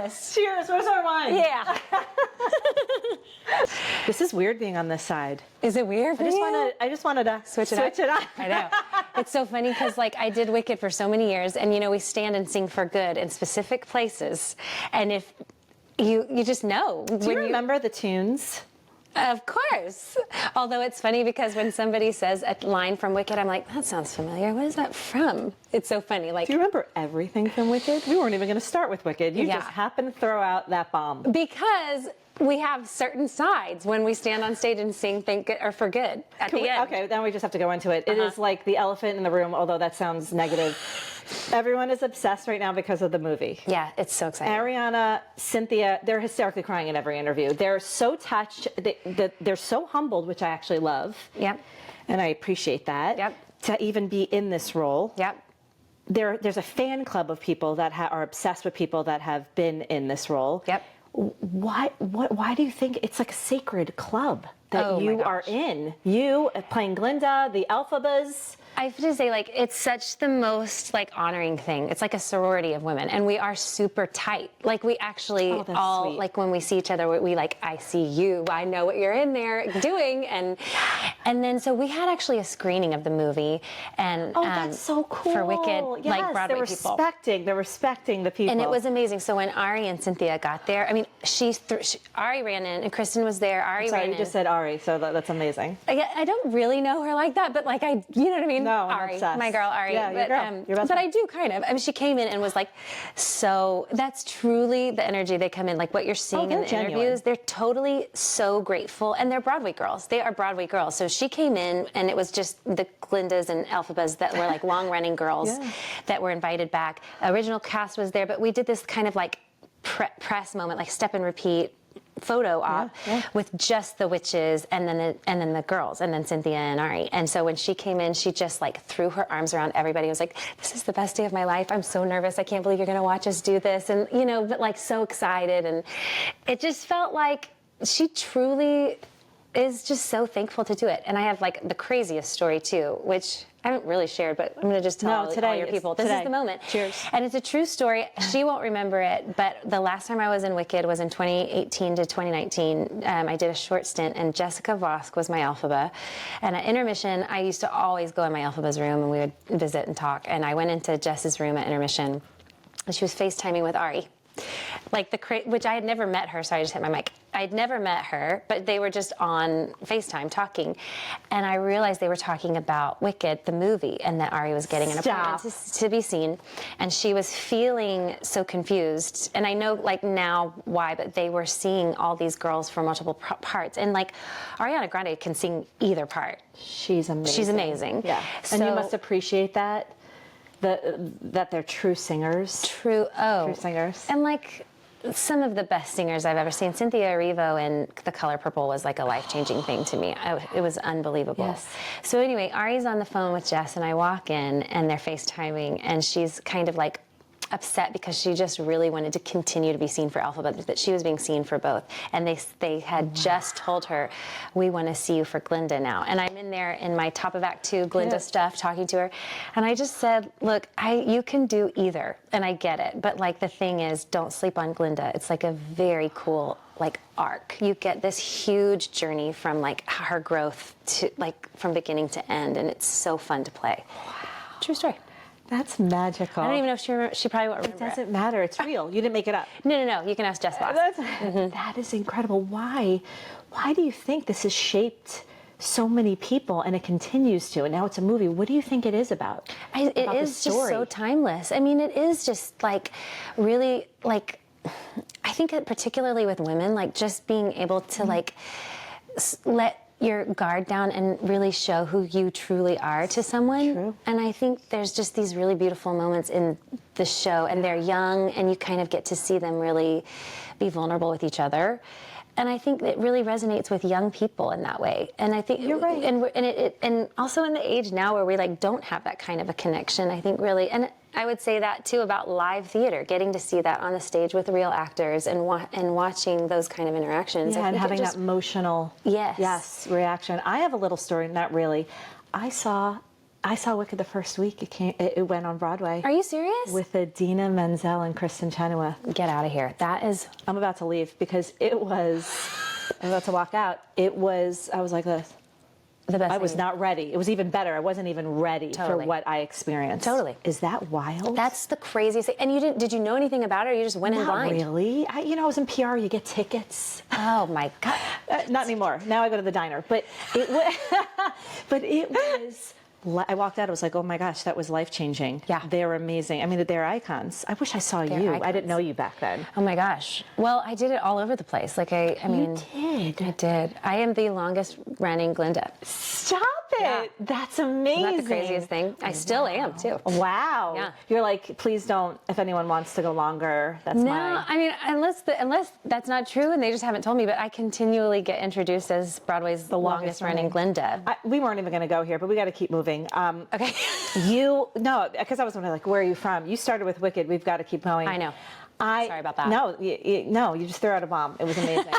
Cheers. Cheers. Where's our wine? Yeah. This is weird being on this side. Is it weird for you? I just wanted to switch it up. I know. It's so funny because like I did Wicked for so many years, and you know we stand and sing for good in specific places, and if you just know. Do you remember the tunes? Of course. Although it's funny because when somebody says a line from Wicked, I'm like, that sounds familiar. What is that from? It's so funny. Like, do you remember everything from Wicked? We weren't even going to start with Wicked. You just happened to throw out that bomb. Because we have certain sides when we stand on stage and sing "Thank Good" or "For Good" at the end. Okay, then we just have to go into it. It is like the elephant in the room, although that sounds negative. Everyone is obsessed right now because of the movie. Yeah, it's so exciting. Ariana, Cynthia, they're hysterically crying in every interview. They're so touched. They're so humbled, which I actually love. Yep. And I appreciate that. Yep. To even be in this role. Yep. There's a fan club of people that are obsessed with people that have been in this role. Yep. Why do you think it's like a sacred club that you are in? You playing Glinda, the Elphabas. I have to say, like, it's such the most, like, honoring thing. It's like a sorority of women, and we are super tight. Like, we actually all, sweet. Like, when we see each other, we like, I see you, I know what you're in there doing, and then, so we had actually a screening of the movie, and that's so cool. For Wicked, yes, like, Broadway people. They're respecting the people. And it was amazing. So when Ari and Cynthia got there, I mean, Ari ran in, and Kristen was there, ran in. You just said Ari, so that's amazing. I don't really know her like that, but, like, you know what I mean? No, Ari, my girl Ari. Yeah, your girl. Your best but friend. I do kind of. I mean, she came in and was like, so that's truly the energy they come in. Like what you're seeing in the interviews, they're totally so grateful. And they're Broadway girls. They are Broadway girls. So she came in and it was just the Glindas and Elphabas that were like long running girls that were invited back. Original cast was there, but we did this kind of like press moment, like step and repeat photo op with just the witches and then the girls and then Cynthia and Ari. And so when she came in, she just like threw her arms around everybody. It was like, this is the best day of my life. I'm so nervous. I can't believe you're going to watch us do this. And you know, but like so excited. And it just felt like she truly is just so thankful to do it. And I have like the craziest story too, which I haven't really shared, but I'm going to just tell all your people. This is the moment. Cheers. And it's a true story. She won't remember it, but the last time I was in Wicked was in 2018 to 2019. I did a short stint, and Jessica Vosk was my Elphaba. And at intermission, I used to always go in my Elphaba's room, and we would visit and talk. And I went into Jess's room at intermission, and she was FaceTiming with Ari. Like which I had never met her, so I just hit my mic. I'd never met her, but they were just on FaceTime talking, and I realized they were talking about Wicked, the movie, and that Ari was getting an appointment to be seen, and she was feeling so confused. And I know like now why, but they were seeing all these girls for multiple parts, and like Ariana Grande can sing either part. She's amazing. She's amazing. Yeah, so, and you must appreciate that. That they're true singers. True singers. And like some of the best singers I've ever seen. Cynthia Erivo in The Color Purple was like a life-changing thing to me. It was unbelievable. Yes. So anyway, Ari's on the phone with Jess, and I walk in, and they're FaceTiming, and she's kind of like upset because she just really wanted to continue to be seen for Elphaba, but she was being seen for both. And they had just told her, we want to see you for Glinda now. And I'm in there in my top of Act 2 Glinda stuff, talking to her. And I just said, look, you can do either, and I get it. But like the thing is, don't sleep on Glinda. It's like a very cool like arc. You get this huge journey from like her growth to like from beginning to end, and it's so fun to play. Wow. True story. That's magical. I don't even know if she probably won't remember. It doesn't matter. It's real. You didn't make it up. No. You can ask Jess Voss. That is incredible. Why do you think this has shaped so many people, and it continues to, and now it's a movie? What do you think it is about? It is just so timeless. I mean, it is just like really like, I think that particularly with women, like just being able to like let your guard down and really show who you truly are to someone. True. And I think there's just these really beautiful moments in the show, and they're young, and you kind of get to see them really be vulnerable with each other. And I think it really resonates with young people in that way. And I think you're right. And also in the age now where we like don't have that kind of a connection, I think really, and I would say that too about live theater, getting to see that on the stage with real actors and watching those kind of interactions. Yeah, and having that emotional reaction. I have a little story, not really. I saw I saw Wicked the first week. It went on Broadway. Are you serious? With Idina Menzel and Kristen Chenoweth. Get out of here. That is... I'm about to leave because it was... I'm about to walk out. It was... I was like this. The best I was not ready. It was even better. I wasn't even ready for what I experienced. Totally. Is that wild? That's the craziest thing. And you did you know anything about it, or you just went in blind? Not really. I was in PR. You get tickets. Oh my God. Not anymore. Now I go to the diner. But it was... but it was... I walked out, I was like, oh my gosh, that was life-changing. Yeah. They're amazing. I mean, they're icons. I wish I saw you. I didn't know you back then. Oh my gosh. Well, I did it all over the place. Like I mean... You did? I did. I am the longest running Glinda. Stop it! Yeah. That's amazing. Isn't that the craziest thing? I still am, too. Wow. Yeah. You're like, please don't, if anyone wants to go longer, that's No, I mean, unless that's not true and they just haven't told me, but I continually get introduced as Broadway's the longest running Glinda. We weren't even going to go here, but we got to keep moving. Okay. Because I was wondering, like, where are you from? You started with Wicked. We've got to keep going. I know. Sorry about that. No, you just threw out a bomb. It was amazing.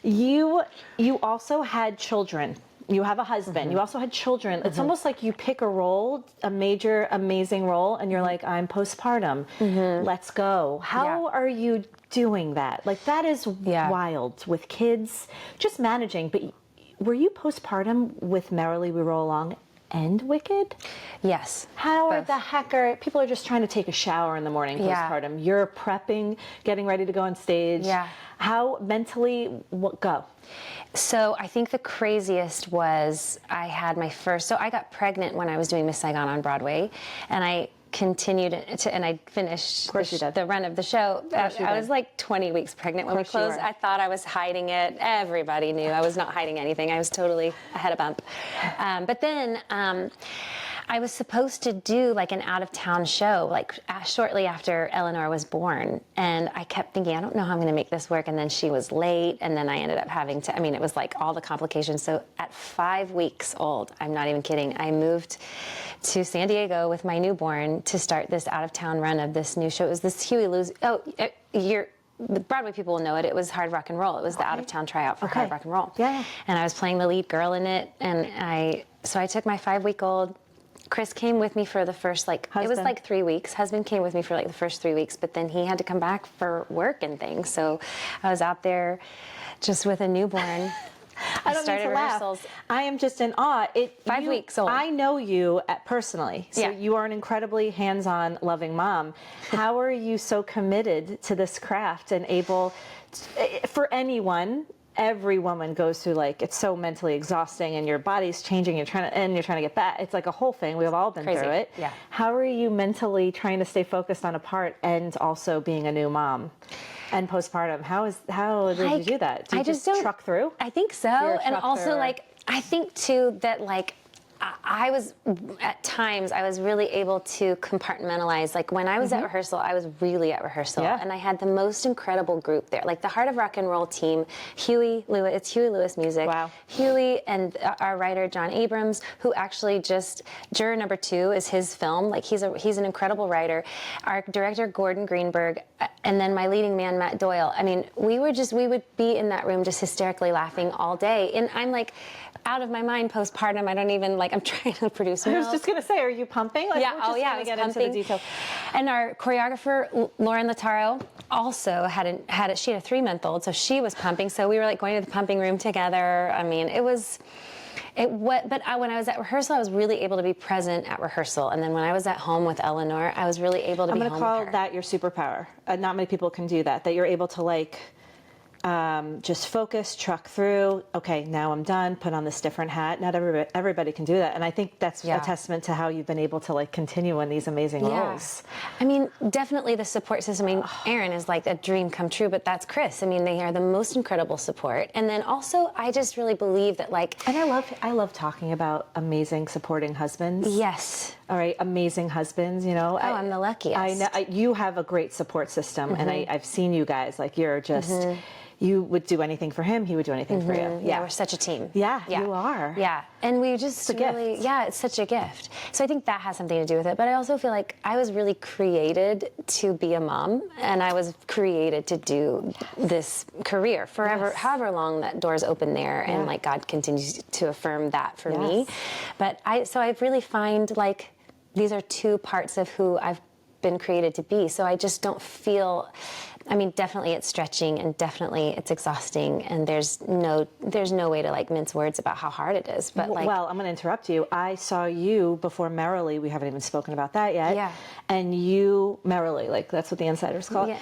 You also had children. You have a husband. Mm-hmm. You also had children. Mm-hmm. It's almost like you pick a role, a major, amazing role, and you're like, I'm postpartum. Mm-hmm. Let's go. How are you doing that? Like, that is wild with kids, just managing. But were you postpartum with Merrily We Roll Along and Wicked? Yes. How the heck are people are just trying to take a shower in the morning postpartum? You're prepping, getting ready to go on stage. Yeah. How mentally go? So I think the craziest was I had my first. So I got pregnant when I was doing Miss Saigon on Broadway, and I continued and I finished the run of the show. I was like 20 weeks pregnant when we closed. I thought I was hiding it. Everybody knew I was not hiding anything. I was totally ahead of bump. But then I was supposed to do like an out-of-town show, like shortly after Eleanor was born. And I kept thinking, I don't know how I'm going to make this work. And then she was late. And then I ended up having to, it was like all the complications. So at 5 weeks old, I'm not even kidding, I moved to San Diego with my newborn to start this out-of-town run of this new show. It was this Huey Lewis, the Broadway people will know it. It was Hard Rock and Roll. It was the out-of-town tryout for Hard Rock and Roll. Yeah. And I was playing the lead girl in it. And so I took my 5-week-old. Chris came with me for the first, it was like 3 weeks. Husband came with me for like the first 3 weeks, but then he had to come back for work and things. So I was out there just with a newborn. I don't started rehearsals. Laugh. I am just in awe. 5 weeks old. I know you personally, so you are an incredibly hands-on, loving mom. How are you so committed to this craft and able, for anyone? Every woman goes through it's so mentally exhausting, and your body's changing. You're trying to get back. It's like a whole thing. We've all been through it. Yeah. How are you mentally trying to stay focused on a part and also being a new mom? And postpartum, how did you do that? Do you just truck through? I think so. And also, I think too that I was, at times, I was really able to compartmentalize. Like when I was at rehearsal, I was really at rehearsal. Yeah. And I had the most incredible group there. Like the Heart of Rock and Roll team, Huey Lewis, it's Huey Lewis music. Wow. Huey and our writer, John Abrams, who actually just, Juror Number 2 is his film. Like he's an incredible writer. Our director, Gordon Greenberg, and then my leading man, Matt Doyle. We would be in that room just hysterically laughing all day. And I'm like, out of my mind postpartum. I don't even I'm trying to produce milk. I was just gonna say, are you pumping? Yeah. We're just gonna get into the details. And our choreographer Lauren Lataro also she had a 3-month-old, so she was pumping. So we were going to the pumping room together. But when I was at rehearsal, I was really able to be present at rehearsal. And then when I was at home with Eleanor, I was really able to be home with her. I'm going to call that your superpower. Not many people can do that you're able to just focus, truck through. Okay, now I'm done. Put on this different hat. Not everybody can do that, and I think that's a testament to how you've been able to continue in these amazing roles. Definitely the support system. Aaron is a dream come true, but that's Chris. They are the most incredible support, and then also I just really believe that And I love talking about amazing supporting husbands. Yes. All right, amazing husbands. I'm the luckiest. I know you have a great support system, and I've seen you guys. You're just. you would do anything for him, he would do anything for you. Yeah, we're such a team. Yeah, you are. Yeah, and we just really, it's such a gift. So I think that has something to do with it. But I also feel like I was really created to be a mom, and I was created to do this career forever, however long that door's open there, and like God continues to affirm that for me. But I really find like these are two parts of who I've been created to be. So I just don't feel, I mean, definitely it's stretching and definitely it's exhausting, and there's no way to like mince words about how hard it is. But like, well, I'm going to interrupt you. I saw you before Merrily. We haven't even spoken about that yet. Yeah. And you Merrily, like that's what the insiders call it.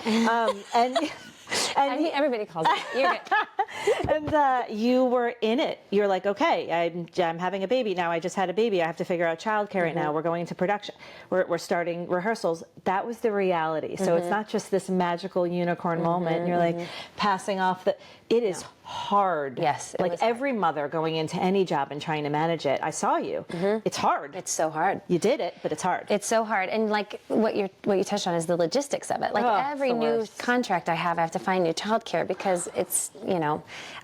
And I think everybody calls it. You're good. And you were in it. You're like, okay, I'm having a baby now. I just had a baby. I have to figure out childcare right now. We're going into production. We're starting rehearsals. That was the reality. So it's not just this magical unicorn moment. And you're like passing off the. It is hard. Yes, like every mother going into any job and trying to manage it. I saw you. It's hard. It's so hard. You did it, but it's hard. It's so hard. And like what you touched on is the logistics of it. Like every new contract I have to find new childcare because it's,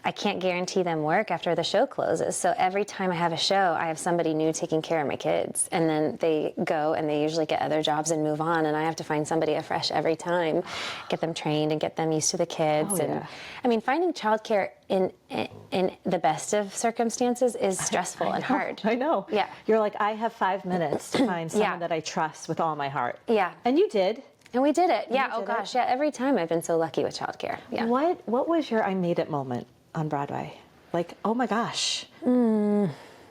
I can't guarantee them work after the show closes. So every time I have a show, I have somebody new taking care of my kids. And then they go and they usually get other jobs and move on. And I have to find somebody afresh every time, get them trained and get them used to the kids. I mean, finding childcare in the best of circumstances is stressful and hard. I know. Yeah. You're like, I have 5 minutes to find someone that I trust with all my heart. Yeah. And you did. And we did it. Yeah. Oh gosh. Yeah. Every time I've been so lucky with childcare. Yeah. What was your I made it moment on Broadway? Like, oh my gosh.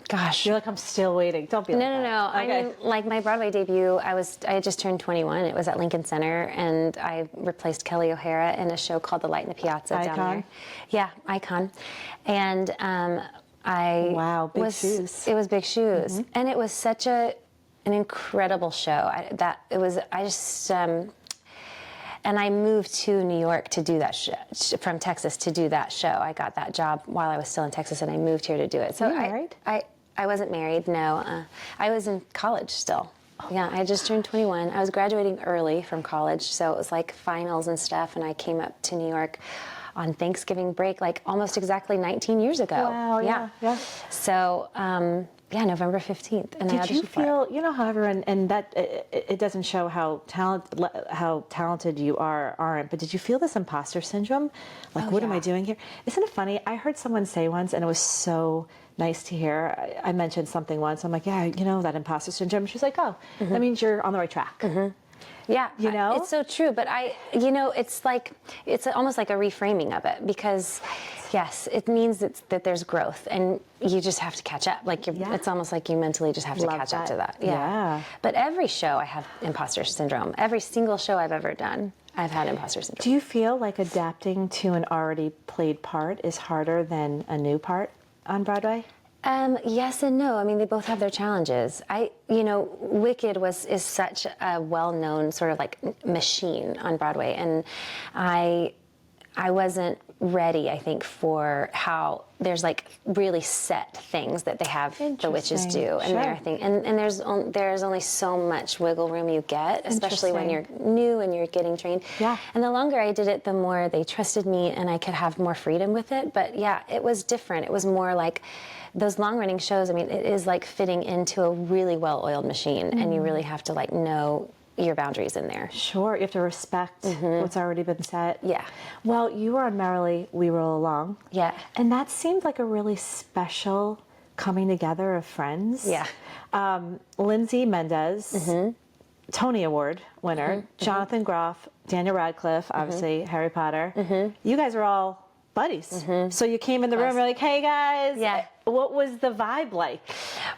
Gosh. You're like, I'm still waiting. Don't be like that. No. Okay. I mean, like my Broadway debut, I had just turned 21. It was at Lincoln Center, and I replaced Kelly O'Hara in a show called The Light in the Piazza down there. Yeah, Icon. And Wow, big shoes. It was big shoes. And it was such an incredible show. And I moved to New York to do that from Texas to do that show. I got that job while I was still in Texas, and I moved here to do it. So I wasn't married, no. I was in college still. Yeah, I just turned 21. I was graduating early from college, so it was like finals and stuff, and I came up to New York on Thanksgiving break, like almost exactly 19 years ago. Wow, yeah. So, November 15th. And did you feel, how everyone, and that it doesn't show how talented you aren't, but did you feel this imposter syndrome? Like, what am I doing here? Isn't it funny? I heard someone say once, and it was so nice to hear. I mentioned something once. I'm like, yeah, that imposter syndrome. She's like, oh, that means you're on the right track. Yeah, it's so true. But it's almost like a reframing of it because, yes, it means that there's growth, and you just have to catch up. Like it's almost like you mentally just have to catch up to that. Yeah. But every show I have imposter syndrome. Every single show I've ever done, I've had imposter syndrome. Do you feel like adapting to an already played part is harder than a new part on Broadway? Yes and no. I mean, they both have their challenges. Wicked is such a well-known sort of like machine on Broadway, and I wasn't ready, I think, for how there's like really set things that they have the witches do, and everything. And there's only so much wiggle room you get, especially when you're new and you're getting trained. Yeah. And the longer I did it, the more they trusted me, and I could have more freedom with it. But yeah, it was different. It was more like those long-running shows. I mean, it is like fitting into a really well-oiled machine, and you really have to like know your boundaries in there. Sure, you have to respect what's already been set. Yeah. Well, you were on Merrily, We Roll Along. Yeah. And that seemed like a really special coming together of friends. Yeah. Lindsay Mendez, Tony Award winner, Jonathan Groff, Daniel Radcliffe, obviously Harry Potter. You guys are all buddies. So you came in the room, you're like, hey guys. Yeah. What was the vibe like?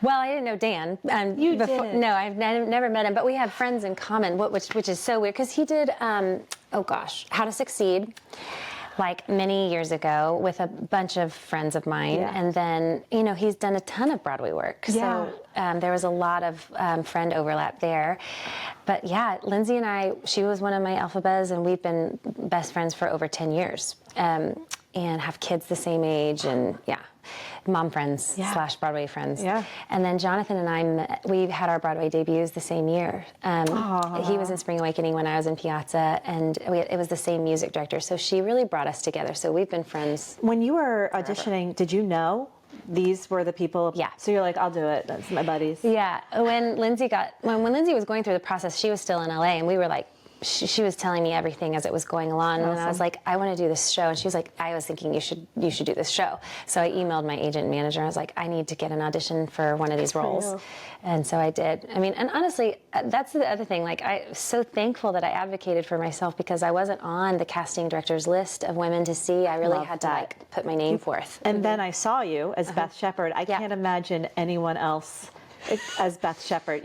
Well, I didn't know Dan. You didn't? No, I've never met him, but we have friends in common, which is so weird, because he did, How to Succeed, like many years ago with a bunch of friends of mine. Yeah. And then, he's done a ton of Broadway work. Yeah. So there was a lot of friend overlap there. But yeah, Lindsay and I, she was one of my alphabets, and we've been best friends for over 10 years. and have kids the same age, and mom friends / Broadway friends. Yeah. And then Jonathan and I met, we had our Broadway debuts the same year. He was in Spring Awakening when I was in Piazza, and it was the same music director. So she really brought us together. So we've been friends. When you were auditioning, did you know these were the people? Yeah. So you're like, I'll do it. That's my buddies. Yeah. When Lindsay was going through the process, she was still in LA, and we were like, she was telling me everything as it was going along, and then I was like, I want to do this show, and she was like, I was thinking you should do this show. So I emailed my agent and manager, and I was like, I need to get an audition for one of these roles, and so I did. I mean, and honestly, that's the other thing. Like, I'm so thankful that I advocated for myself, because I wasn't on the casting director's list of women to see. I really had to like put my name forth. And then I saw you as Beth Shepard. I can't imagine anyone else as Beth Shepard.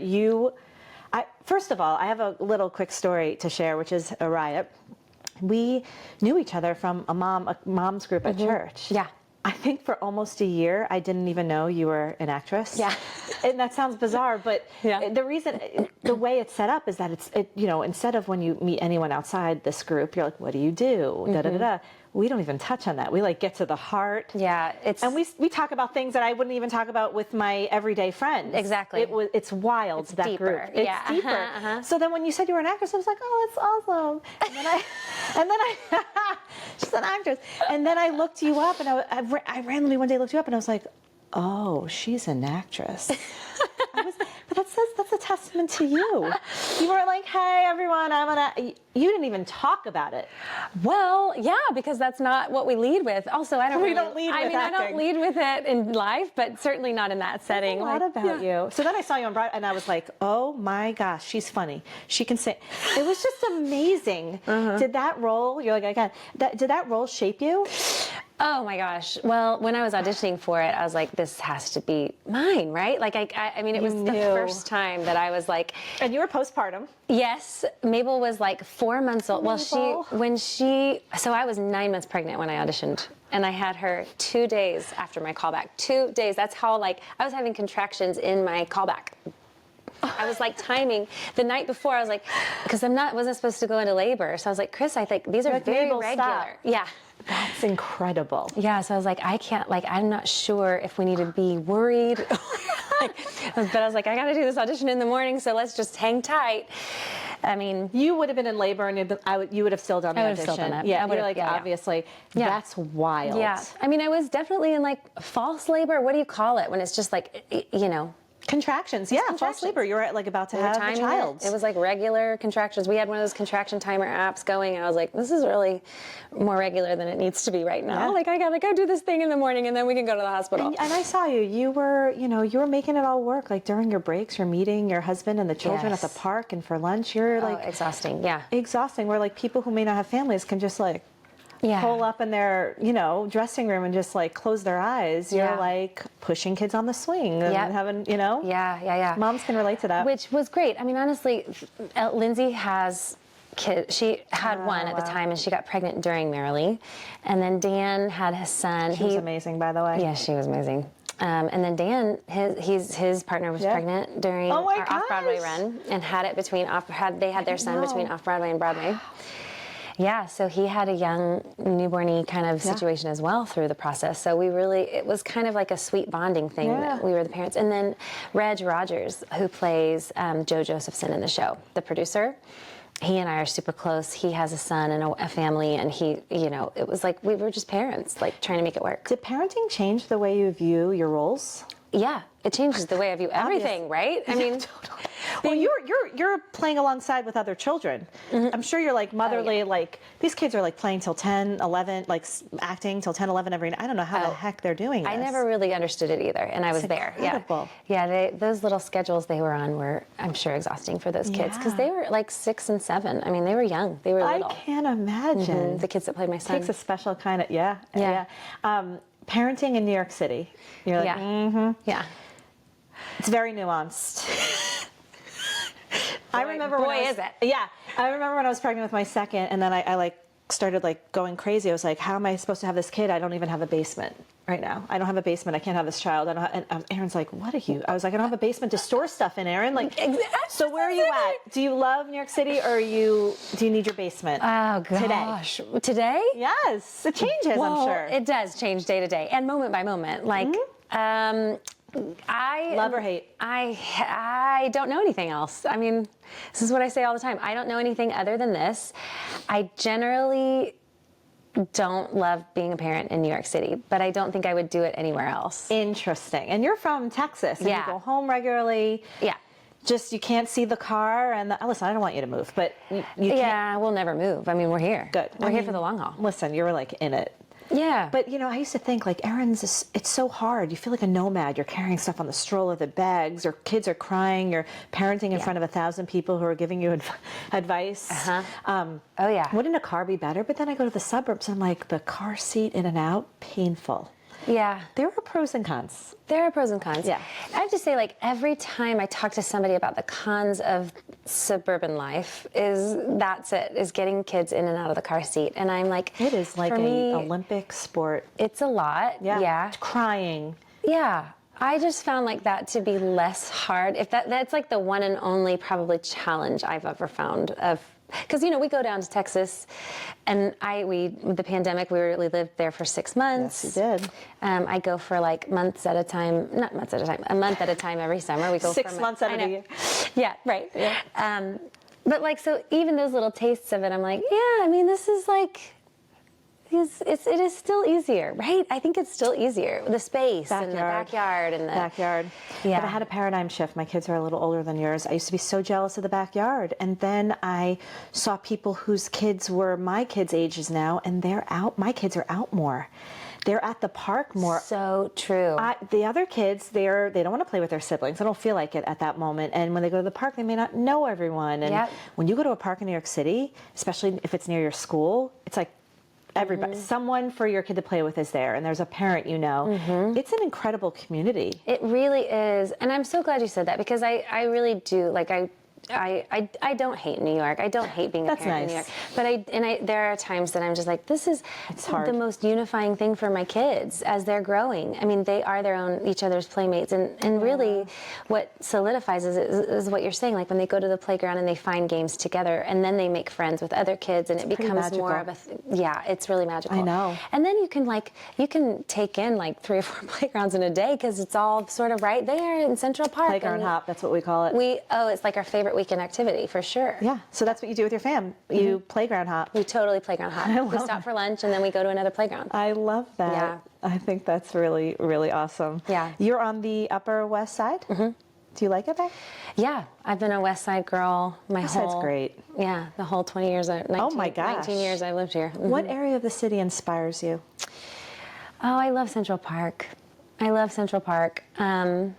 First of all, I have a little quick story to share, which is a riot. We knew each other from a mom's group at church. Yeah. I think for almost a year, I didn't even know you were an actress. Yeah. And that sounds bizarre, but the way it's set up is that instead of when you meet anyone outside this group, you're like, what do you do? Da, da, da, da. We don't even touch on that. We like get to the heart. Yeah, and we talk about things that I wouldn't even talk about with my everyday friends. Exactly. It's wild. It's that deeper. group. It's deeper. So then when you said you were an actress, I was like, oh, that's awesome. And then I she's an actress. And then I looked you up, and I randomly one day looked you up, and I was like, oh, she's an actress. But that's a testament to you. You weren't like, hey, everyone, you didn't even talk about it. Well, yeah, because that's not what we lead with. Also, I don't lead with acting. I don't lead with it in life, but certainly not in that setting. There's a lot about you. So then I saw you on Broadway, and I was like, oh my gosh, she's funny. She can sing. It was just amazing. Did that role, you're like, did that role shape you? Oh my gosh. Well, when I was auditioning for it, I was like, this has to be mine, right? Like, I mean, it was the first time that I was like... And you were postpartum. Yes. Mabel was like 4 months old. Well, so I was 9 months pregnant when I auditioned. And I had her 2 days after my callback. 2 days. That's how, like, I was having contractions in my callback. I was like timing the night before. I was like, because wasn't supposed to go into labor. So I was like, Chris, I think these are very regular. Stop. Yeah. That's incredible. Yeah, so I was like, I'm not sure if we need to be worried. But I was like, I got to do this audition in the morning, so let's just hang tight. I mean, you would have been in labor, and you would have still done the audition. Still done it. Yeah, obviously, that's wild. Yeah, I mean, I was definitely in like false labor. What do you call it when it's just like, Contractions, false labor. You were like about to have a child. It was like regular contractions. We had one of those contraction timer apps going, and I was like, this is really more regular than it needs to be right now. Yeah. Like, I gotta go do this thing in the morning, and then we can go to the hospital. And I saw you. You were making it all work. Like during your breaks, you're meeting your husband and the children at the park, and for lunch, you're like exhausting. Yeah, exhausting. Where like people who may not have families can just like. Pull up in their, dressing room and just like close their eyes. You're like pushing kids on the swing and having, Yeah. Moms can relate to that. Which was great. I mean, honestly, Lindsay has kids. She had one at the time, and she got pregnant during Merrily. And then Dan had his son. She was amazing, by the way. Yeah, she was amazing. And then Dan, his partner was pregnant during our off-Broadway run, and had it they had their son between off-Broadway and Broadway. Yeah, so he had a young newborny kind of situation as well through the process. So it was kind of like a sweet bonding thing that we were the parents. And then Reg Rogers, who plays Joe Josephson in the show, the producer, he and I are super close. He has a son and a family, and it was like we were just parents, like trying to make it work. Did parenting change the way you view your roles? Yeah, it changes the way I view everything, right? I mean, totally. Well, you're playing alongside with other children. I'm sure you're like motherly, like these kids are like playing till 10, 11, like acting till 10, 11 every night. I don't know how the heck they're doing this. I never really understood it either, and I was there. Incredible. Yeah, those little schedules they were on were, I'm sure, exhausting for those kids because they were like 6 and 7. I mean, they were young. They were little. I can't imagine. The kids that played my son. It takes a special kind of, yeah. Parenting in New York City. You're like, yeah. It's very nuanced. I remember is it? Yeah, I remember when I was pregnant with my second, and then I like started like going crazy. I was like, how am I supposed to have this kid? I don't even have a basement right now. I don't have a basement. I can't have this child. I don't and Aaron's like, what are you? I was like, I don't have a basement to store stuff in, Aaron. Like, so where are you at? Do you love New York City, or do you need your basement? Oh gosh, today? Yes, it changes. Well, I'm sure it does change day to day and moment by moment. Like, I love or hate. I don't know anything else. I mean, this is what I say all the time. I don't know anything other than this. I generally don't love being a parent in New York City, but I don't think I would do it anywhere else. Interesting. And you're from Texas, and you go home regularly. Yeah. Just you can't see the car, and listen, I don't want you to move, but you can't. Yeah, we'll never move. I mean, we're here. Good. We're here for the long haul. Listen, you're like in it. Yeah. But I used to think like it's so hard. You feel like a nomad. You're carrying stuff on the stroller, the bags, or kids are crying. You're parenting in front of 1,000 people who are giving you advice. Oh yeah. Wouldn't a car be better? But then I go to the suburbs and I'm like, the car seat in and out, painful. Yeah. There are pros and cons. There are pros and cons. Yeah. I have to say, like, every time I talk to somebody about the cons of suburban life is getting kids in and out of the car seat. And I'm like, it is like an Olympic sport. It's a lot. Yeah. Crying. Yeah. I just found like that to be less hard. If that's like the one and only probably challenge I've ever found of. Because, we go down to Texas, and with the pandemic, we lived there for 6 months. Yes, you did. I go for like months at a time, not months at a time, a month at a time every summer. We go 6 months out of the year. Yeah, right. Yeah. But like, so even those little tastes of it, I'm like, yeah, I mean, this is like, it is still easier, right? I think it's still easier. The space and the backyard and the backyard. Yeah. But I had a paradigm shift. My kids are a little older than yours. I used to be so jealous of the backyard, and then I saw people whose kids were my kids' ages now, and they're out. My kids are out more. They're at the park more. So true. The other kids, they don't want to play with their siblings. They don't feel like it at that moment. And when they go to the park, they may not know everyone. And when you go to a park in New York City, especially if it's near your school, it's like everybody, someone for your kid to play with is there, and there's a parent It's an incredible community. It really is, and I'm so glad you said that, because I really do, like, I don't hate New York. I don't hate being a parent in New York. But there are times that I'm just like, this is the most unifying thing for my kids as they're growing. I mean, they are each other's playmates, and really what solidifies is what you're saying. Like when they go to the playground and they find games together, and then they make friends with other kids, and it becomes more of it's really magical. I know. And then you can take in like 3 or 4 playgrounds in a day, because it's all sort of right there in Central Park. Playground hop, that's what we call it. It's like our favorite weekend activity for sure. Yeah, so that's what you do with your fam. You playground hop. We totally playground hop. We stop for lunch and then we go to another playground. I love that. Yeah. I think that's really, really awesome. Yeah. You're on the Upper West Side? Mm-hmm. Do you like it there? Yeah, I've been a West Side girl my whole... That's great. Yeah, the whole 20 years, 19 years I've lived here. Mm-hmm. What area of the city inspires you? Oh, I love Central Park. And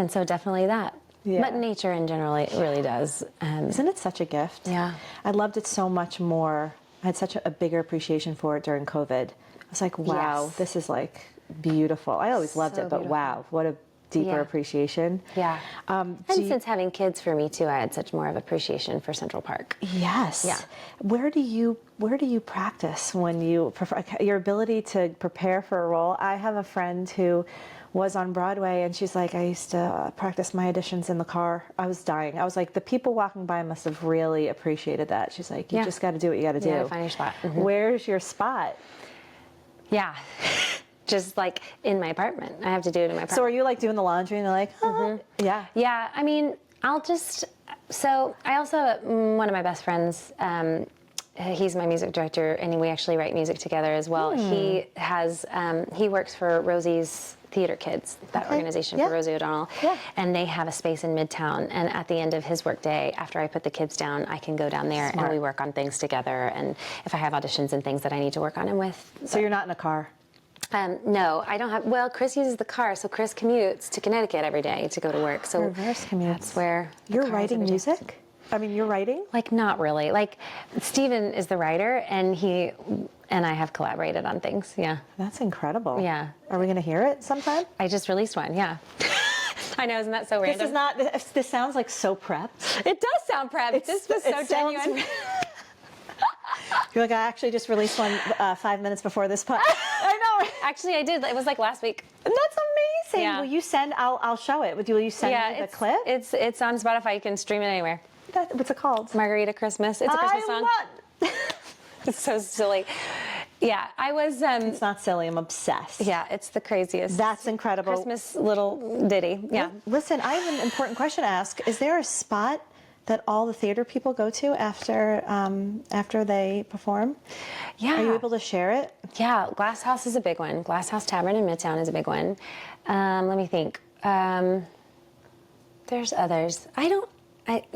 so definitely that. Yeah. But nature in general, it really does. Isn't it such a gift? Yeah. I loved it so much more. I had such a bigger appreciation for it during COVID. I was like, wow, this is like beautiful. I always loved it, but wow, what a deeper appreciation. Yeah. And since having kids for me too, I had such more of appreciation for Central Park. Yes. Yeah. Where do you practice when you prefer your ability to prepare for a role? I have a friend who was on Broadway, and she's like, I used to practice my auditions in the car. I was dying. I was like, the people walking by must have really appreciated that. She's like, you just got to do what you got to do. Yeah, find your spot. Mm-hmm. Where's your spot? Yeah. Just like in my apartment. I have to do it in my apartment. So are you like doing the laundry and they're like, yeah. Yeah, I mean, I also have one of my best friends, he's my music director, and we actually write music together as well. He works for Rosie's Theater Kids, that organization for Rosie O'Donnell. Yeah. And they have a space in Midtown. And at the end of his work day, after I put the kids down, I can go down there and we work on things together. And if I have auditions and things that I need to work on him with. So you're not in a car? No, I don't have. Well, Chris uses the car, so Chris commutes to Connecticut every day to go to work. So reverse commutes. That's where you're writing music. I mean, you're writing? Like, not really. Like, Steven is the writer, and he and I have collaborated on things. Yeah. That's incredible. Yeah. Are we going to hear it sometime? I just released one. Yeah. I know, isn't that so random? This sounds like so prepped. It does sound prepped. This was so genuine. You're like, I actually just released one 5 minutes before this podcast. I know. Actually, I did. It was like last week. That's amazing. Yeah. Will you send? I'll show it. Will you send me the clip? It's on Spotify. You can stream it anywhere. What's it called? Margarita Christmas. It's a Christmas song. It's so silly. Yeah, I was. It's not silly. I'm obsessed. Yeah, it's the craziest. That's incredible. Christmas little ditty. Yeah. Listen, I have an important question to ask. Is there a spot that all the theater people go to after they perform? Yeah. Are you able to share it? Yeah, Glass House is a big one. Glass House Tavern in Midtown is a big one. Let me think. There's others.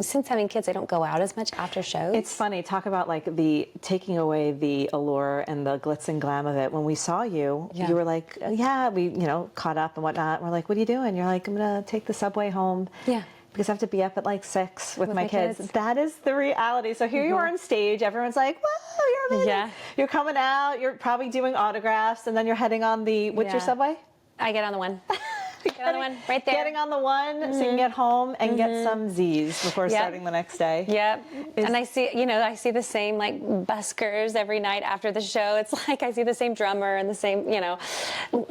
Since having kids, I don't go out as much after shows. It's funny, talk about like the taking away the allure and the glitz and glam of it. When we saw you, you were like, we, caught up and whatnot. We're like, what are you doing? You're like, I'm going to take the subway home. Yeah. Because I have to be up at like 6 with my kids. That is the reality. So here you are on stage. Everyone's like, whoa, you're amazing. Yeah. You're coming out. You're probably doing autographs. And then you're heading on what's your subway? I get on the one. Get on the one, right there. Getting on the one so you can get home and get some Z's before starting the next day. Yep. And I see the same like buskers every night after the show. It's like I see the same drummer and the same,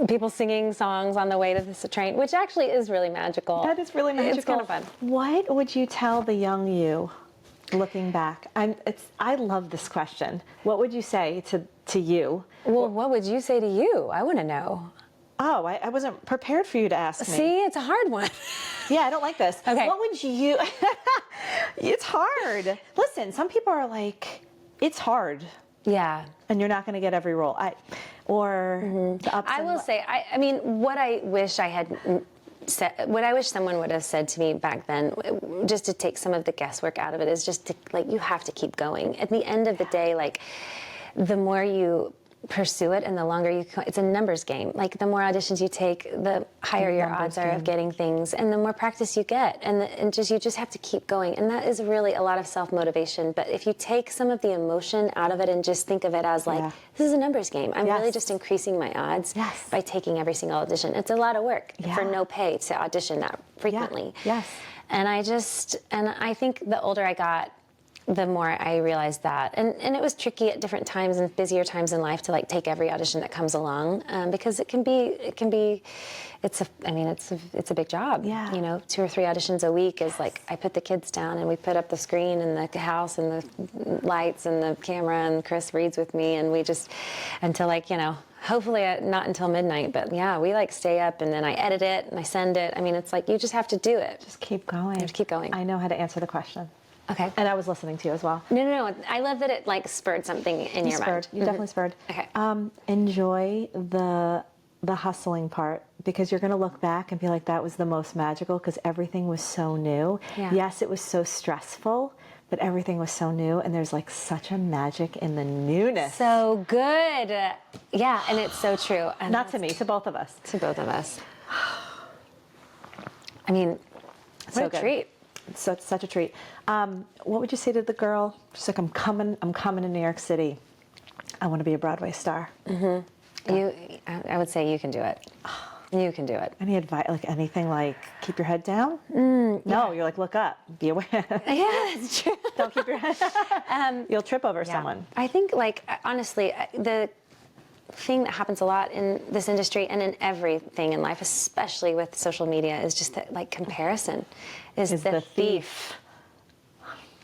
people singing songs on the way to the train, which actually is really magical. That is really magical. It's kind of fun. What would you tell the young you looking back? I love this question. What would you say to you? Well, what would you say to you? I want to know. Oh, I wasn't prepared for you to ask me. See, it's a hard one. Yeah, I don't like this. Okay. What would you... It's hard. Listen, some people are like, it's hard. Yeah. And you're not going to get every role. The ups I will say, I mean, what I wish I had said, what I wish someone would have said to me back then, just to take some of the guesswork out of it, is just to, like, you have to keep going. At the end of the day, like, the more you pursue it and the longer it's a numbers game. Like the more auditions you take, the higher your odds are of getting things, and the more practice you get, and you just have to keep going. And that is really a lot of self-motivation. But if you take some of the emotion out of it and just think of it as like, this is a numbers game. I'm really just increasing my odds by taking every single audition. It's a lot of work for no pay to audition that frequently. And I think the older I got, the more I realized that. And it was tricky at different times and busier times in life to like take every audition that comes along, because it's a big job. Yeah. 2 or 3 auditions a week is like, I put the kids down and we put up the screen and the house and the lights and the camera, and Chris reads with me, and we just, until like, hopefully not until midnight, but yeah, we like stay up, and then I edit it and I send it. I mean, it's like, you just have to do it. Just keep going. Just keep going. I know how to answer the question. Okay. And I was listening to you as well. No. I love that it like spurred something in your mind. You definitely spurred. Okay. Enjoy the hustling part, because you're going to look back and be like, that was the most magical, because everything was so new. Yeah. Yes, it was so stressful, but everything was so new, and there's like such a magic in the newness. So good. Yeah, and it's so true. And not to me, to both of us. To both of us. I mean, so a treat. So such a treat. What would you say to the girl? She's like, I'm coming to New York City. I want to be a Broadway star. I would say you can do it. You can do it. Any advice, like anything, like keep your head down? No, you're like, look up, be aware. Yeah, that's true. Don't keep your head. You'll trip over someone. I think, like, honestly, the thing that happens a lot in this industry and in everything in life, especially with social media, is just that, like, comparison is the thief.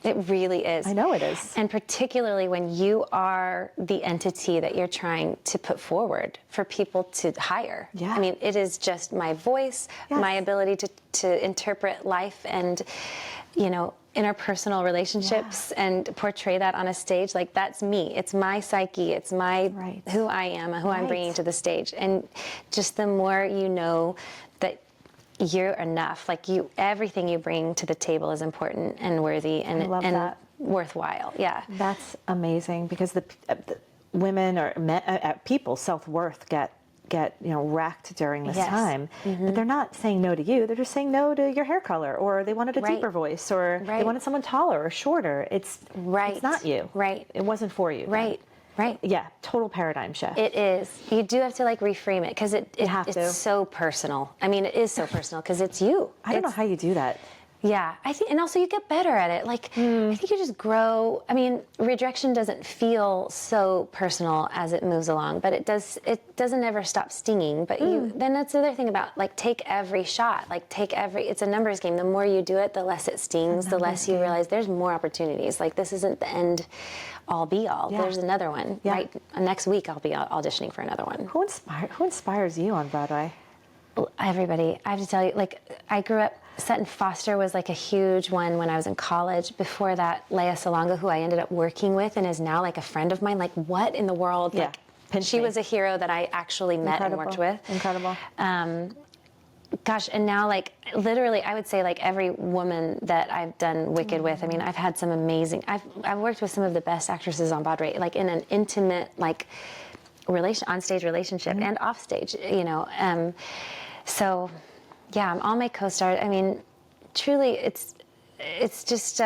It really is. I know it is. And particularly when you are the entity that you're trying to put forward for people to hire. Yeah. I mean, it is just my voice, my ability to interpret life and, interpersonal relationships and portray that on a stage. Like, that's me. It's my psyche. It's my who I am, who I'm bringing to the stage. And just the more you know that you're enough, like everything you bring to the table is important and worthy and worthwhile. Yeah. That's amazing, because the women or men, people's self-worth get wrecked during this time. But they're not saying no to you. They're just saying no to your hair color, or they wanted a deeper voice, or they wanted someone taller or shorter. It's not you. Right. It wasn't for you. Right. Right. Yeah, total paradigm shift. It is. You do have to like reframe it, because it's so personal. I mean, it is so personal because it's you. I don't know how you do that. Yeah, I think, and also you get better at it. Like, I think you just grow. I mean, redirection doesn't feel so personal as it moves along, but it does. It doesn't ever stop stinging. But then that's the other thing about like take every shot. Like it's a numbers game. The more you do it, the less it stings. The less you realize there's more opportunities. Like this isn't the end all be all. Yeah. There's another one. Yeah. Right next week I'll be auditioning for another one. Who inspires you on Broadway? Everybody. I have to tell you, like I grew up. Sutton Foster was like a huge one when I was in college. Before that, Lea Salonga, who I ended up working with and is now like a friend of mine. Like, what in the world? Yeah. Like, she was a hero that I actually met and worked with. Incredible. Gosh, and now like literally, I would say like every woman that I've done Wicked with. I mean, I've had some amazing. I've worked with some of the best actresses on Broadway, like in an intimate like on-stage relationship and off-stage. You know, so. Yeah, all my co-stars. I mean, truly, it's just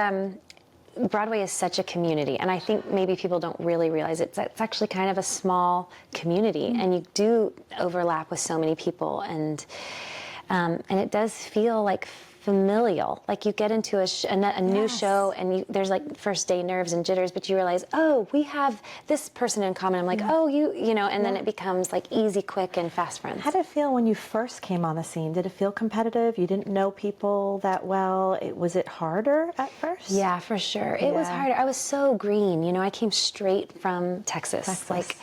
Broadway is such a community, and I think maybe people don't really realize it's actually kind of a small community, and you do overlap with so many people, and it does feel like familial. Like you get into a new show, and there's like first day nerves and jitters, but you realize, oh, we have this person in common. I'm like, oh, you know, and then it becomes like easy, quick, and fast friends. How did it feel when you first came on the scene? Did it feel competitive? You didn't know people that well. Was it harder at first? Yeah, for sure. It was harder. I was so green. You know, I came straight from Texas. Like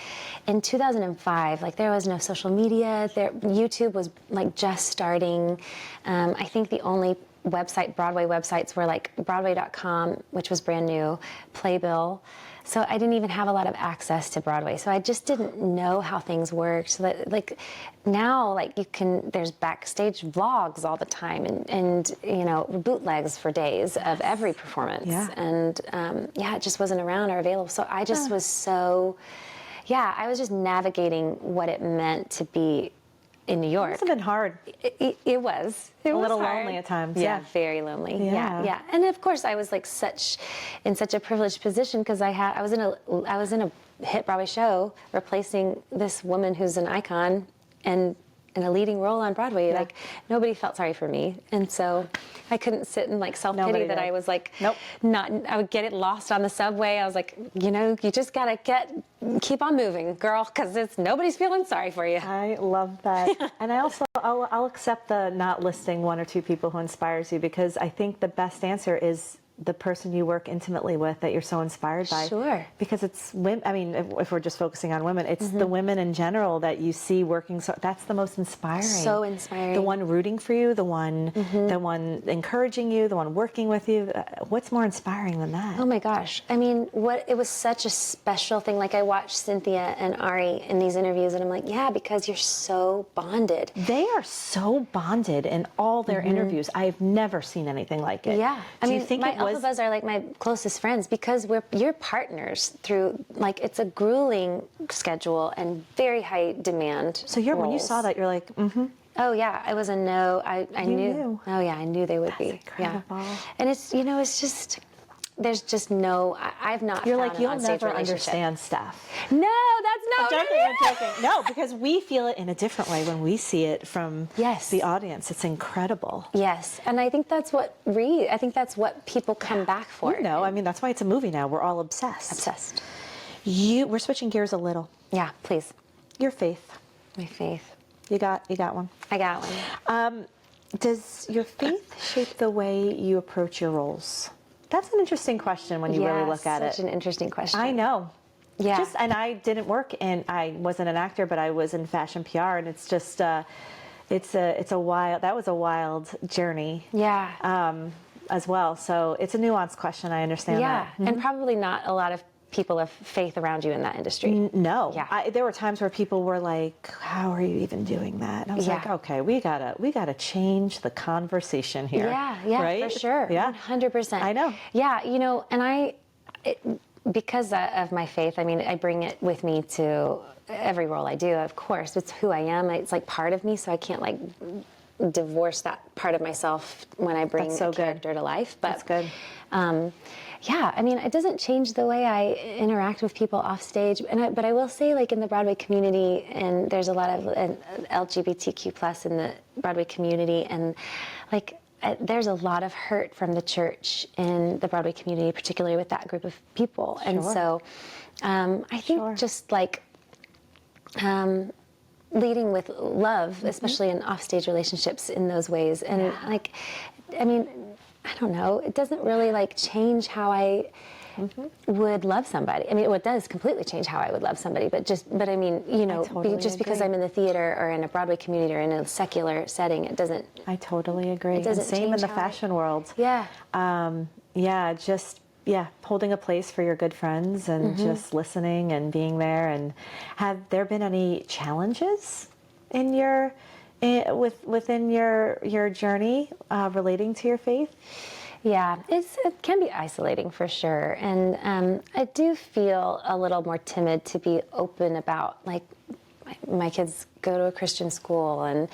in 2005, like there was no social media. YouTube was like just starting. I think the only Broadway websites were like broadway.com, which was brand new, Playbill. So I didn't even have a lot of access to Broadway. So I just didn't know how things worked. So that like now, like there's backstage vlogs all the time and you know, bootlegs for days of every performance. Yeah. And it just wasn't around or available. So I just was so, I was just navigating what it meant to be in New York. It must have been hard. It was. It was a little hard. Lonely at times. Yeah, very lonely. Yeah. And of course, I was like in such a privileged position because I was in a hit Broadway show replacing this woman who's an icon and in a leading role on Broadway. Yeah. Like nobody felt sorry for me, and so I couldn't sit in like self-pity that I was like I would get it lost on the subway. I was like, you know, you just gotta keep on moving, girl, because nobody's feeling sorry for you. I love that. And I also I'll accept the not listing one or two people who inspires you, because I think the best answer is the person you work intimately with that you're so inspired by. Sure. Because it's women. I mean, if we're just focusing on women, it's the women in general that you see working. So that's the most inspiring. So inspiring. The one rooting for you, the one encouraging you, the one working with you. What's more inspiring than that? Oh my gosh. I mean, it was such a special thing. Like I watched Cynthia and Ari in these interviews, and I'm like, yeah, because you're so bonded. They are so bonded in all their interviews. I've never seen anything like it. Yeah. Do you think Both of us are like my closest friends because you're partners through, like, it's a grueling schedule and very high demand. So when you saw that, you're like, oh yeah, it was a no. I knew. Oh yeah, I knew they would be. Incredible. Yeah. And it's it's just. There's just no. I've not. You're found like, you'll an onstage never relationship. understand stuff. No, that's not. I'm joking. No, because we feel it in a different way when we see it from the audience. It's incredible. Yes, and I think that's what people come back for. I mean, that's why it's a movie now. We're all obsessed. Obsessed. We're switching gears a little. Yeah, please. Your faith. My faith. You got one. I got one. Does your faith shape the way you approach your roles? That's an interesting question when you really look at it. Such an interesting question. I know. Yeah. And I didn't work I wasn't an actor, but I was in fashion PR, and it's just, that was a wild journey. Yeah. As well. So it's a nuanced question. I understand that. Yeah. And probably not a lot of people of faith around you in that industry. No. Yeah. There were times where people were like, how are you even doing that? And I was like, okay, we gotta change the conversation here. Yeah, right? For sure. Yeah. 100%. I know. Yeah, and because of my faith, I mean, I bring it with me to every role I do, of course. It's who I am. It's like part of me, so I can't like divorce that part of myself when I bring a character to life. But, that's good. Yeah, I mean, it doesn't change the way I interact with people off stage. But I will say, like in the Broadway community, and there's a lot of LGBTQ+ in the Broadway community, and like there's a lot of hurt from the church in the Broadway community, particularly with that group of people. And so I think just like leading with love, especially in offstage relationships in those ways. And like, I mean, I don't know, it doesn't really like change how I would love somebody. I mean, it does completely change how I would love somebody, but I mean, you know, just because I'm in the theater or in a Broadway community or in a secular setting, it doesn't. I totally agree. It doesn't and same in the fashion world. Yeah. Holding a place for your good friends and just listening and being there. And have there been any challenges in within your journey relating to your faith? Yeah, it can be isolating for sure. And I do feel a little more timid to be open about, like, my kids go to a Christian school and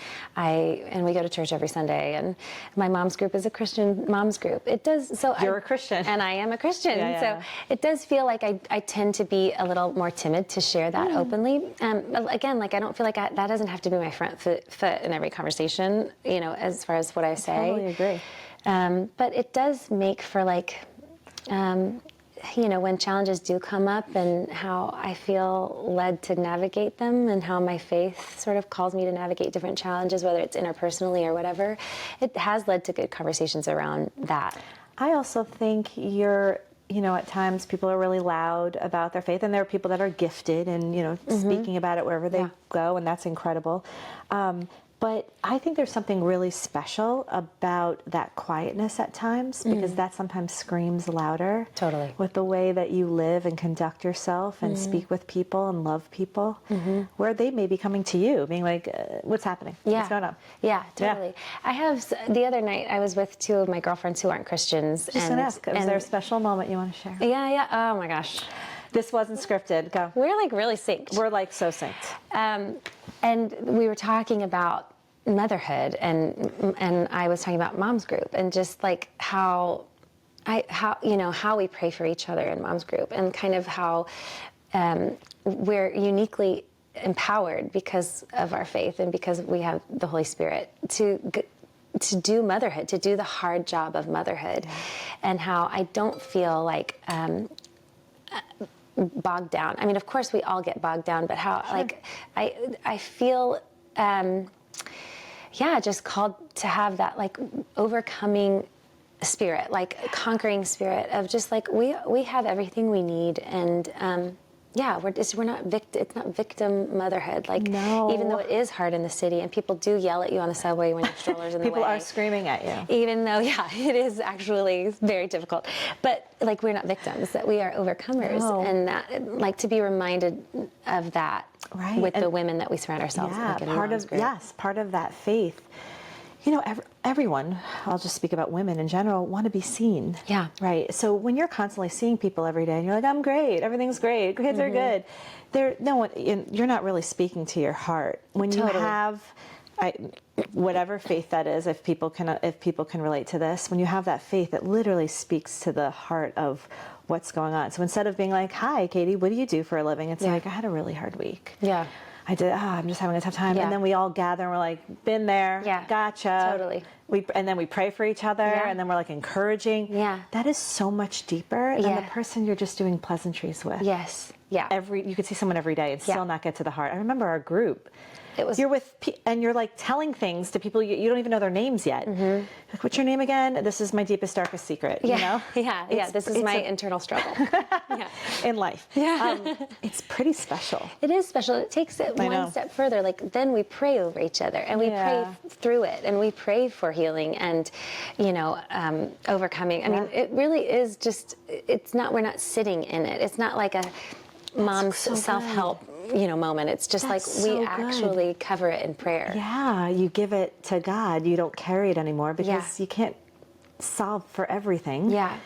we go to church every Sunday, and my mom's group is a Christian mom's group. It does, so You're a Christian. And I am a Christian. So it does feel like I tend to be a little more timid to share that openly. Again, like, I don't feel like that doesn't have to be my front foot in every conversation, you know, as far as what I say. I totally agree. But it does make for like, you know, when challenges do come up and how I feel led to navigate them and how my faith sort of calls me to navigate different challenges, whether it's interpersonally or whatever, it has led to good conversations around that. I also think you know, at times people are really loud about their faith, and there are people that are gifted and, you know, speaking about it wherever they go, and that's incredible. But I think there's something really special about that quietness at times, because that sometimes screams louder. Totally. With the way that you live and conduct yourself and speak with people and love people, where they may be coming to you, being like, what's happening? Yeah. What's going on? Yeah, totally. Yeah. I have, the other night, I was with two of my girlfriends who aren't Christians. Just going to ask, is there a special moment you want to share? Yeah. Oh my gosh. This wasn't scripted. Go. We're like really synced. We're like so synced. And we were talking about motherhood, and I was talking about mom's group, and just like how we pray for each other in mom's group, and kind of how we're uniquely empowered because of our faith and because we have the Holy Spirit to do motherhood, to do the hard job of motherhood, and how I don't feel like bogged down. I mean, of course we all get bogged down, but how like I feel just called to have that like overcoming spirit, like conquering spirit of just like we have everything we need, and we're not it's not victim motherhood. Like, no. Even though it is hard in the city and people do yell at you on the subway when your stroller's in the way. People are screaming at you. Even though, it is actually very difficult. But like, we're not victims, that we are overcomers. No. And that, like, to be reminded of that with the women that we surround ourselves with. Part of that faith. You know, everyone, I'll just speak about women in general, want to be seen. Yeah. Right. So when you're constantly seeing people every day and you're like, I'm great, everything's great, kids are good, you're not really speaking to your heart. When you have, whatever faith that is, if people can relate to this, when you have that faith, it literally speaks to the heart of what's going on. So instead of being like, hi, Katie, what do you do for a living? It's like, I had a really hard week. Yeah. I'm just having a tough time. Yeah. And then we all gather and we're like, been there, gotcha. Totally. And then we pray for each other, and then we're like encouraging. Yeah. That is so much deeper than the person you're just doing pleasantries with. Yes. Yeah. You could see someone every day and still not get to the heart. I remember our group. You're with, and you're like telling things to people you don't even know their names yet. Mm-hmm. Like, what's your name again? This is my deepest, darkest secret. You know? This is my internal struggle. In life. Yeah. It's pretty special. It is special. It takes it one step further. Like, then we pray over each other, and we pray through it, and we pray for healing and, overcoming. I mean, it really is just. It's not. We're not sitting in it. It's not like a mom's self-help moment. It's just we actually cover it in prayer. Yeah, you give it to God. You don't carry it anymore because you can't solve for everything. Yeah.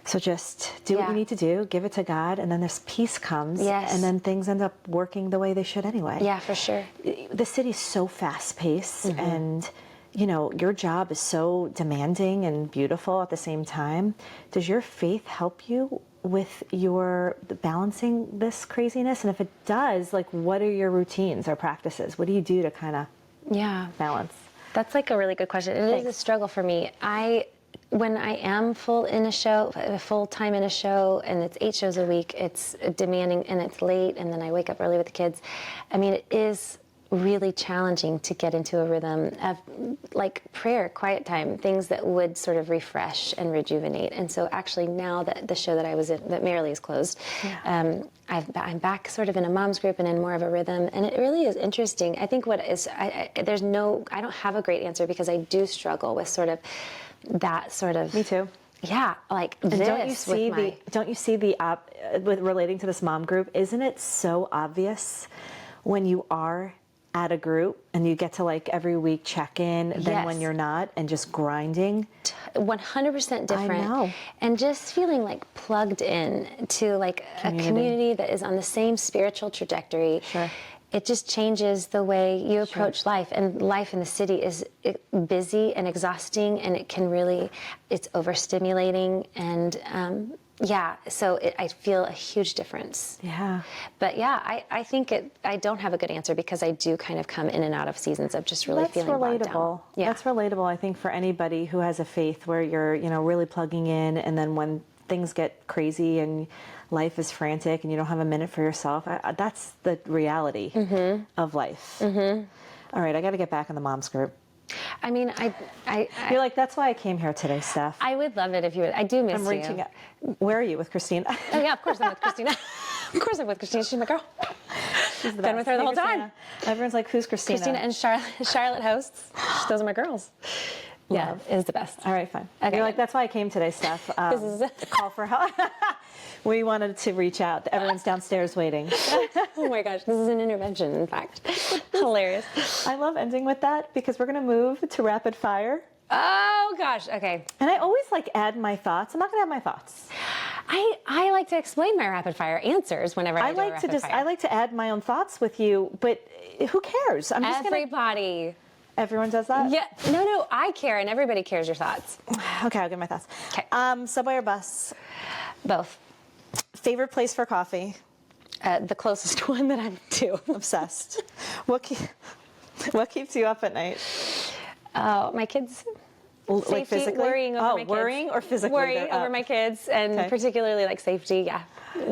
So just do what you need to do, give it to God, and then this peace comes, and then things end up working the way they should anyway. Yeah, for sure. The city's so fast-paced, and your job is so demanding and beautiful at the same time. Does your faith help you with your balancing this craziness? And if it does, like, what are your routines or practices? What do you do to kind of balance? That's like a really good question. It is a struggle for me. When I am full time in a show, and it's 8 shows a week, it's demanding and it's late, and then I wake up early with the kids. I mean, it is really challenging to get into a rhythm of like prayer, quiet time, things that would sort of refresh and rejuvenate. And so actually now that the show that I was in, that Merrily is closed, I'm back sort of in a mom's group and in more of a rhythm. And it really is interesting. I think I don't have a great answer, because I do struggle with sort of that sort of. Me too. Yeah, like and this. Don't you see with relating to this mom group? Isn't it so obvious when you are at a group and you get to like every week check in, then when you're not, and just grinding? 100% different. I know. And just feeling like plugged in to like a community that is on the same spiritual trajectory. Sure. It just changes the way you approach life. And life in the city is busy and exhausting, and it can really, it's overstimulating. And so I feel a huge difference. Yeah. But yeah, I think I don't have a good answer, because I do kind of come in and out of seasons of just really feeling bogged down. Yeah. That's relatable, I think, for anybody who has a faith where you're, really plugging in, and then when things get crazy and life is frantic and you don't have a minute for yourself, that's the reality of life. Mm-hmm. All right, I got to get back in the moms group. I mean, you're like, that's why I came here today, Steph. I would love it if you would. I do miss you. I'm reaching out. Where are you, with Christina? Oh yeah, of course I'm with Christina. Of course I'm with Christina. She's my girl. She's the Been with her the whole time. Everyone's like, who's Christina? Christina and Charlotte hosts. Those are my girls. Yeah, it is the best. All right, fine. Okay. You're like, that's why I came today, Steph. This is a call for help. We wanted to reach out. Everyone's downstairs waiting. Oh my gosh, this is an intervention, in fact. Hilarious. I love ending with that, because we're going to move to rapid fire. Oh gosh, okay. And I always like add my thoughts. I'm not going to add my thoughts. I like to explain my rapid fire answers whenever I do a rapid fire. I like to add my own thoughts with you, but who cares? Everybody. Everyone does that? Yeah. No, I care, and everybody cares your thoughts. Okay, I'll give my thoughts. Okay. Subway or bus? Both. Favorite place for coffee? The closest one that I'm to. Obsessed. What keeps you up at night? My kids. Like Safety, physically? worrying over my kids. Worrying or physically? Worrying over my kids, and particularly like safety. Yeah.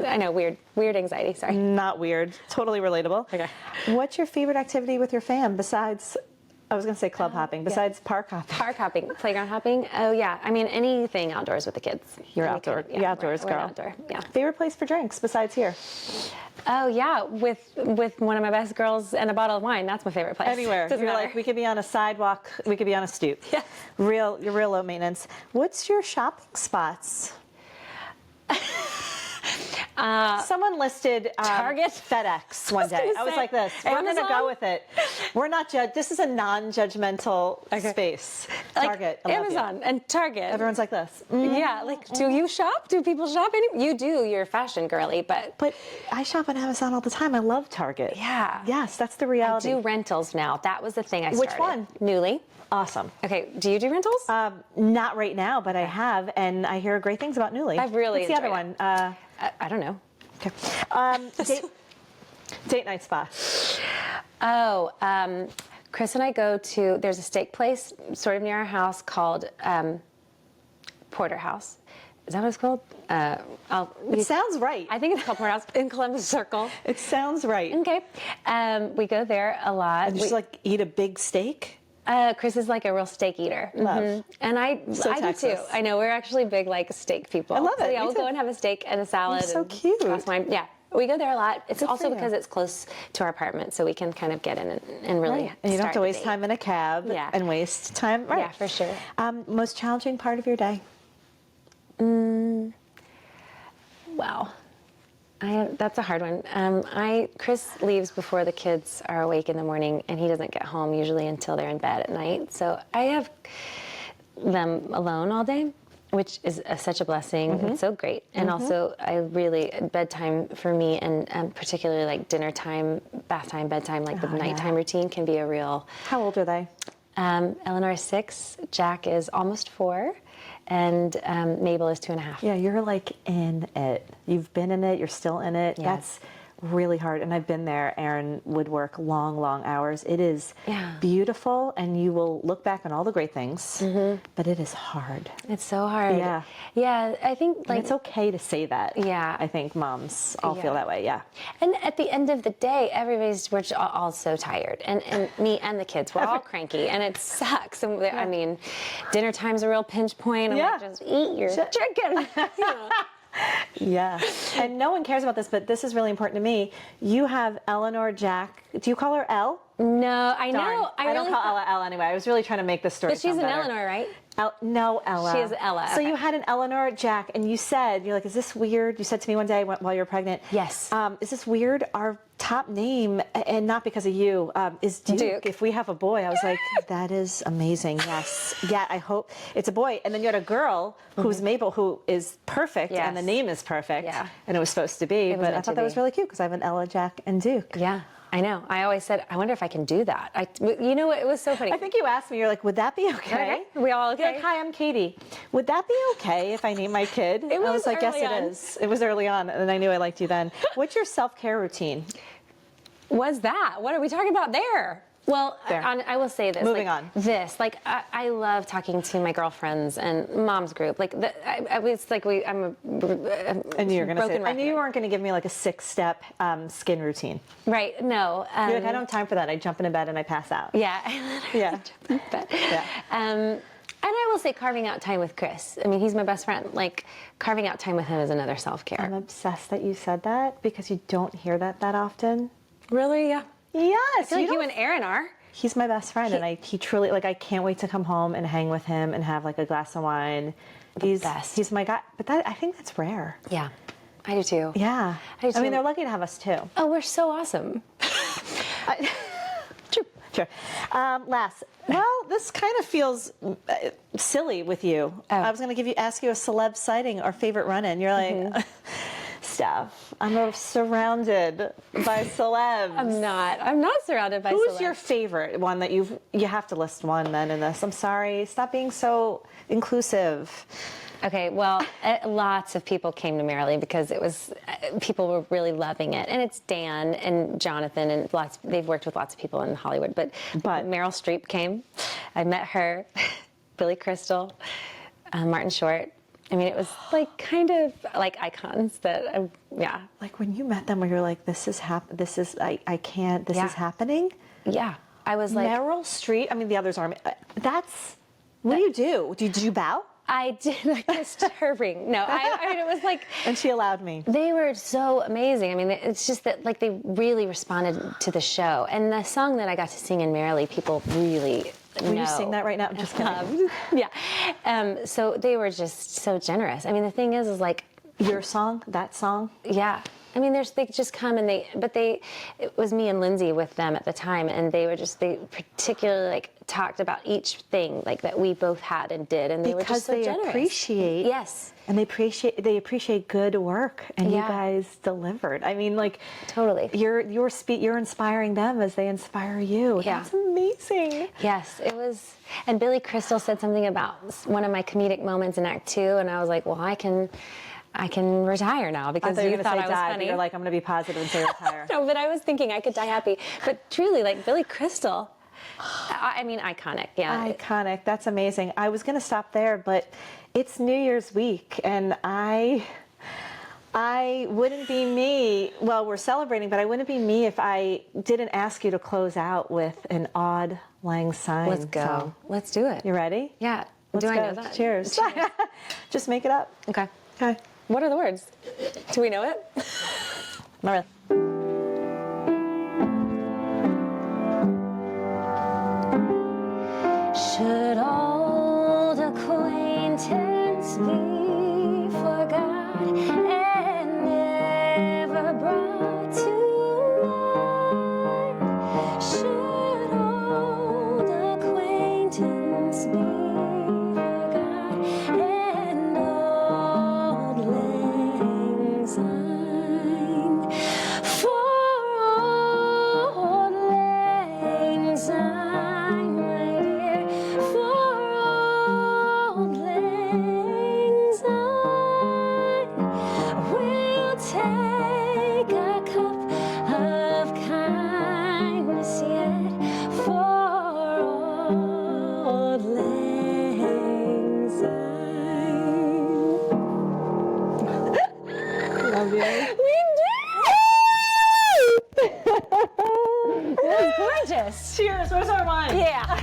I know, weird anxiety, sorry. Not weird. Totally relatable. Okay. What's your favorite activity with your fam besides, I was going to say club hopping, besides park hopping? Park hopping, playground hopping. Oh yeah, I mean anything outdoors with the kids. You're outdoors We're girl. Outdoor, yeah. Favorite place for drinks besides here? Oh yeah, with one of my best girls and a bottle of wine. That's my favorite place. Anywhere. Doesn't You're matter. like, we could be on a sidewalk, we could be on a stoop. Yeah. You're real low maintenance. What's your shopping spots? Someone listed Target? FedEx one day. I was like this. We're going to go with it. We're not this is a non-judgmental space. Like Target. I love Amazon and Target. Everyone's like this. Yeah, like, do you shop? Do people shop? You do. You're fashion girly, but I shop on Amazon all the time. I love Target. Yeah. Yes, that's the reality. I do rentals now. That was the thing I started. Which one? Newly. Awesome. Okay, do you do rentals? Not right now, but I have, and I hear great things about Newly. I've really What's the other enjoyed one? I don't know. Okay. Date night spot. Chris and I go to, there's a steak place sort of near our house called Porterhouse. Is that what it's called? It sounds right. I think it's called Porterhouse in Columbus Circle. It sounds right. Okay. We go there a lot. And just like eat a big steak? Chris is like a real steak eater. Love. Mm-hmm. And I do too. I know, we're actually big like steak people. I love it. So yeah, we'll go and have a steak and a salad. You're so and cute. Glass wine. Yeah. We go there a lot. It's Good also for you. because it's close to our apartment, so we can kind of get in and really Right. And you don't have to waste time in a cab and waste time. Right. Yeah, for sure. Most challenging part of your day? Wow. That's a hard one. Chris leaves before the kids are awake in the morning, and he doesn't get home usually until they're in bed at night. So I have them alone all day, which is such a blessing. It's so great. And also, bedtime for me, and particularly like dinner time, bath time, bedtime, like the nighttime routine can be a real... How old are they? Eleanor is 6, Jack is almost 4, and Mabel is 2.5. Yeah, you're like in it. You've been in it, you're still in it. Yeah. That's really hard, and I've been there. Aaron would work long, long hours. It is beautiful, and you will look back on all the great things, but it is hard. It's so hard. Yeah. Yeah, I think And it's okay to say that. Yeah. I think moms all feel that way, yeah. And at the end of the day, we're all so tired. And me and the kids, we're all cranky, and it sucks. And I mean, dinner time's a real pinch point. I'm like, just eat your chicken. You know? Yeah. And no one cares about this, but this is really important to me. You have Eleanor Jack. Do you call her Elle? No, I Darn. know. I don't call Ella Elle anyway. I was really trying to make this story But she's sound an better. Eleanor, right? No, Ella. She is Ella. So you had an Eleanor Jack, and you said, you're like, is this weird? You said to me one day while you were pregnant. Yes. Is this weird? Our top name, and not because of you, is Duke. If we have a boy, I was like, that is amazing. Yes. Yeah, I hope it's a boy. And then you had a girl who's Mabel, who is perfect, and the name is perfect. Yeah. And it was supposed to be, but I thought that was really cute because I have an Ella, Jack, and Duke. Yeah. I know. I always said, I wonder if I can do that. You know what? It was so funny. I think you asked me, you're like, would that be okay? Are we all okay? You're like, hi, I'm Katie. Would that be okay if I name my kid? It was I was like, yes, early on. it is. It was early on, and I knew I liked you then. What's your self-care routine? Was that? What are we talking about there? Well, I will say this. Moving on. I love talking to my girlfriends and mom's group. It's like I'm a I knew you were going to say. broken I knew you record. weren't going to give me like a 6-step skin routine. Right? No. You're like, I don't have time for that. I jump into bed and I pass out. Yeah. Yeah. Yeah. And I will say, carving out time with Chris. I mean, he's my best friend. Like, carving out time with him is another self-care. I'm obsessed that you said that because you don't hear that often. Really? Yeah. Yes. I feel like you and Aaron are. He's my best friend, and he truly, like, I can't wait to come home and hang with him and have like a glass of wine. He's my guy, but I think that's rare. Yeah, I do too. Yeah, I do too. mean, they're lucky to have us too. Oh, we're so awesome. Sure. Last, well, this kind of feels silly with you. I was going to ask you a celeb sighting or favorite run-in. You're like. Steph, I'm surrounded by celebs. I'm not surrounded by celebs. Who's your favorite one that you have to list one then in this? I'm sorry. Stop being so inclusive. Okay, well, lots of people came to Merrily because people were really loving it. And it's Dan and Jonathan and they've worked with lots of people in Hollywood. But Meryl Streep came. I met her, Billy Crystal, Martin Short. I mean, it was like kind of like icons that, Like when you met them, where you're like, I can't. This is happening. Yeah, I was like Meryl Streep. I mean, the others aren't. What do you do? Did you bow? I did. I kissed her ring. No, I mean, it was like. And she allowed me. They were so amazing. I mean, it's just that like they really responded to the show, and the song that I got to sing in Merrily, people really. Will you sing that right now? I'm just kidding. Yeah. So they were just so generous. I mean, the thing is like your song, that song. Yeah. I mean, they just come and it was me and Lindsay with them at the time, and they particularly like talked about each thing like that we both had and did, and they were just so generous. Because they appreciate. Yes. And they appreciate good work, and you guys delivered. I mean, like totally. You're inspiring them as they inspire you. Yeah. That's amazing. Yes, it was. And Billy Crystal said something about one of my comedic moments in Act 2, and I was like, well, I can retire now because you thought I was die, funny. You're like, I'm going to be positive and say retire. No, but I was thinking I could die happy. But truly, like Billy Crystal, I mean, iconic. Yeah, iconic. That's amazing. I was going to stop there, but it's New Year's week, and I wouldn't be me. Well, we're celebrating, but I wouldn't be me if I didn't ask you to close out with an Auld Lang Syne. Let's go. song. Let's do it. You ready? Yeah. Let's do go. I know that? Cheers. Just make it up. Okay. Okay. What are the words? Do we know it? Not really. Should old acquaintance be forgot and never brought to light? Should old acquaintance be forgot and old lang syne Cheers. Cheers. Where's our wine? Yeah.